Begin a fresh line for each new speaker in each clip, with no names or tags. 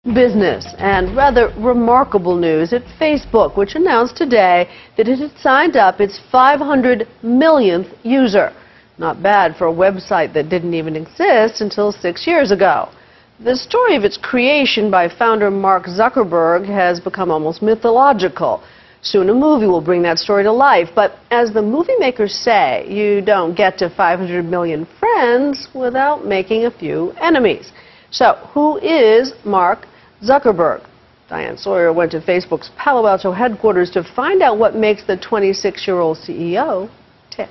Business and rather remarkable news at Facebook, which announced today that it had signed up its 500 millionth user. Not bad for a website that didn't even exist until 6 years ago. The story of its creation by founder Mark Zuckerberg has become almost mythological. Soon a movie will bring that story to life, but as the movie makers say, you don't get to 500 million friends without making a few enemies. So, who is Mark Zuckerberg? Diane Sawyer went to Facebook's Palo Alto headquarters to find out what makes the 26-year-old CEO tick.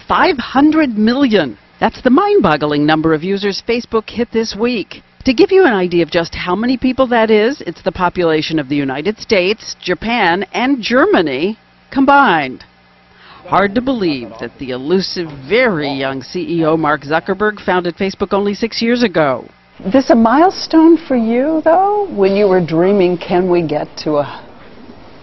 500 million. That's the mind-boggling number of users Facebook hit this week. To give you an idea of just how many people that is, it's the population of the United States, Japan, and Germany combined. Hard to believe that the elusive, very young CEO Mark Zuckerberg founded Facebook only 6 years ago.
This a milestone for you, though, when you were dreaming, can we get to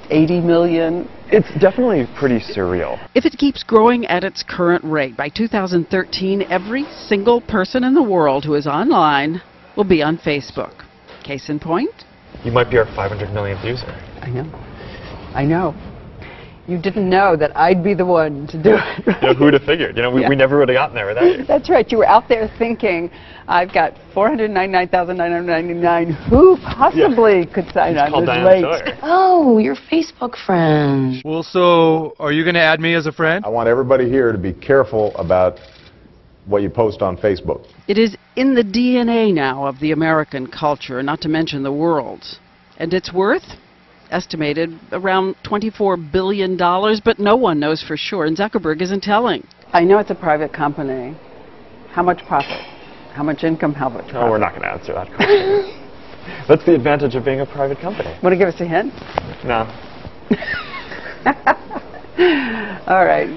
80 million?
It's definitely pretty surreal.
If it keeps growing at its current rate, by 2013, every single person in the world who is online will be on Facebook. Case in point?
You might be our 500 millionth user.
I know. You didn't know that I'd be the one to do it. Right?
You know, who would have figured? You know, we never would have gotten there without you.
That's right. You were out there thinking, I've got 499,999. Who possibly could sign on this late?
Oh, you're Facebook friends.
Well, so are you going to add me as a friend?
I want everybody here to be careful about what you post on Facebook.
It is in the DNA now of the American culture, not to mention the world's. And its worth? Estimated around $24 billion, but no one knows for sure, and Zuckerberg isn't telling.
I know it's a private company. How much profit? How much income? How much profit?
Oh, we're not going to answer that question. That's the advantage of being a private company.
Want to give us a hint?
No.
All right.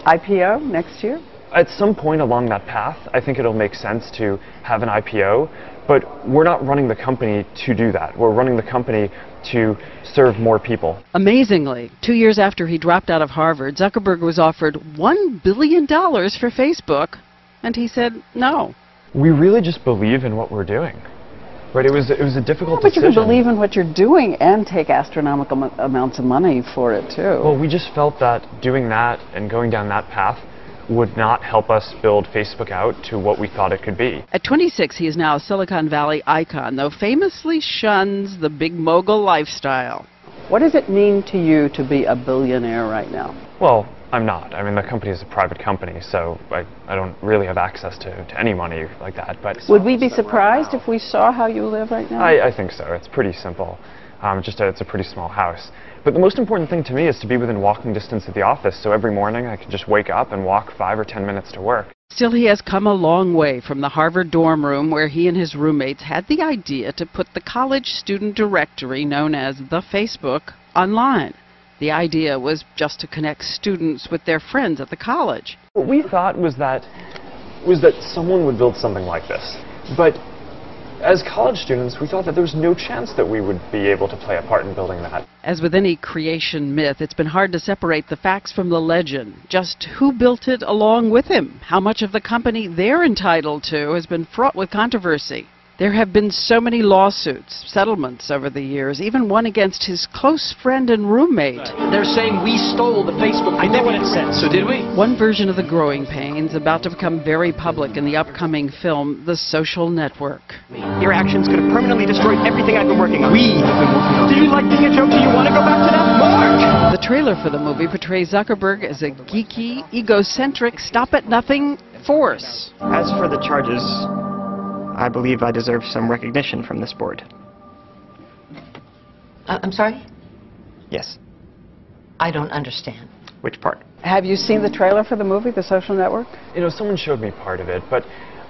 IPO next year?
At some point along that path, I think it'll make sense to have an IPO, but we're not running the company to do that. We're running the company to serve more people.
Amazingly, 2 years after he dropped out of Harvard, Zuckerberg was offered $1 billion for Facebook, and he said no.
We really just believe in what we're doing. Right? It was a difficult
But
decision.
you can believe in what you're doing and take astronomical amounts of money for it, too.
Well, we just felt that doing that and going down that path would not help us build Facebook out to what we thought it could be.
At 26, he is now a Silicon Valley icon, though famously shuns the big mogul lifestyle.
What does it mean to you to be a billionaire right now?
Well, I'm not. I mean, the company is a private company, so I don't really have access to any money like that. But
would we be surprised if we saw how you live right now?
I think so. It's pretty simple. It's a pretty small house. But the most important thing to me is to be within walking distance of the office, so every morning I can just wake up and walk 5 or 10 minutes to work.
Still, he has come a long way from the Harvard dorm room where he and his roommates had the idea to put the college student directory known as the Facebook online. The idea was just to connect students with their friends at the college.
What we thought was that someone would build something like this. But as college students, we thought that there was no chance that we would be able to play a part in building that.
As with any creation myth, it's been hard to separate the facts from the legend. Just who built it along with him? How much of the company they're entitled to has been fraught with controversy. There have been so many lawsuits, settlements over the years, even one against his close friend and roommate.
They're saying we stole the Facebook. I know what it said, so did we?
One version of the growing pains about to become very public in the upcoming film, The Social Network.
Your actions could have permanently destroyed everything I've been working on. We have been working on. Do you like being a joke? Do you want to go back to that? Mark!
The trailer for the movie portrays Zuckerberg as a geeky, egocentric, stop-at-nothing force.
As for the charges, I believe I deserve some recognition from this board.
I'm sorry?
Yes.
I don't understand.
Which part?
Have you seen the trailer for the movie, The Social Network?
You know, someone showed me part of it, but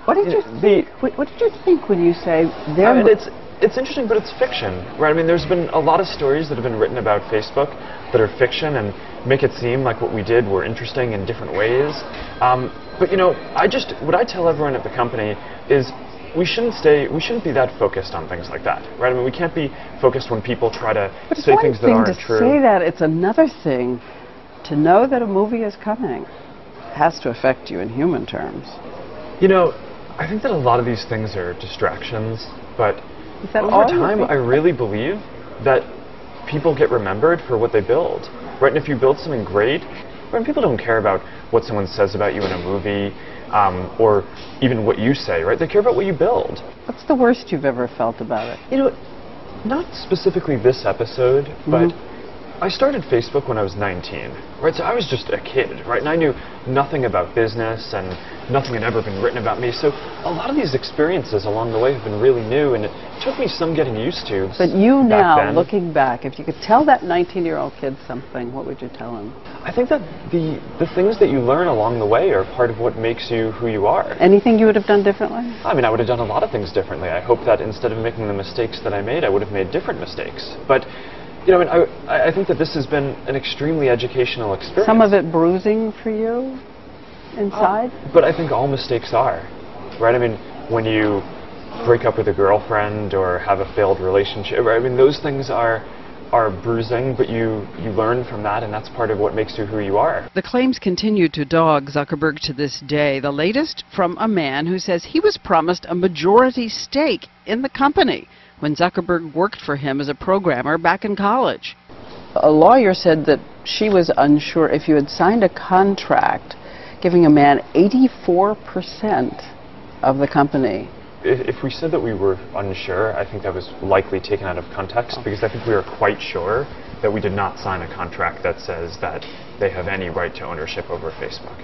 What did you think? What did you think when you say there?
I mean, it's interesting, but it's fiction, right? I mean, there's been a lot of stories that have been written about Facebook that are fiction and make it seem like what we did were interesting in different ways. But you know, what I tell everyone at the company is we shouldn't be that focused on things like that, right? I mean, we can't be focused when people try to say things that aren't true.
But it's one thing to say that. It's another thing to know that a movie is coming. It has to affect you in human terms.
You know, I think that a lot of these things are distractions. but
Is that
over
all
time, I really believe that people get remembered for what they build, right? And if you build something great, right, people don't care about what someone says about you in a movie, or even what you say, right? They care about what you build.
What's the worst you've ever felt about it?
You know, not specifically this episode, but I started Facebook when I was 19, right? So I was just a kid, right? And I knew nothing about business, and nothing had ever been written about me. So a lot of these experiences along the way have been really new, and it took me some getting used to.
But you now,
then.
looking back, if you could tell that 19-year-old kid something, what would you tell him?
I think that the things that you learn along the way are part of what makes you who you are.
Anything you would have done differently?
I mean, I would have done a lot of things differently. I hope that instead of making the mistakes that I made, I would have made different mistakes. But, you know, I think that this has been an extremely educational experience.
Some of it bruising for you inside?
But I think all mistakes are, right? I mean, when you break up with a girlfriend or have a failed relationship, right? I mean, those things are bruising, but you learn from that, and that's part of what makes you who you are.
The claims continue to dog Zuckerberg to this day. The latest from a man who says he was promised a majority stake in the company when Zuckerberg worked for him as a programmer back in college.
A lawyer said that she was unsure if you had signed a contract giving a man 84% of the company.
If we said that we were unsure, I think that was likely taken out of context, because I think we are quite sure that we did not sign a contract that says that they have any right to ownership over Facebook.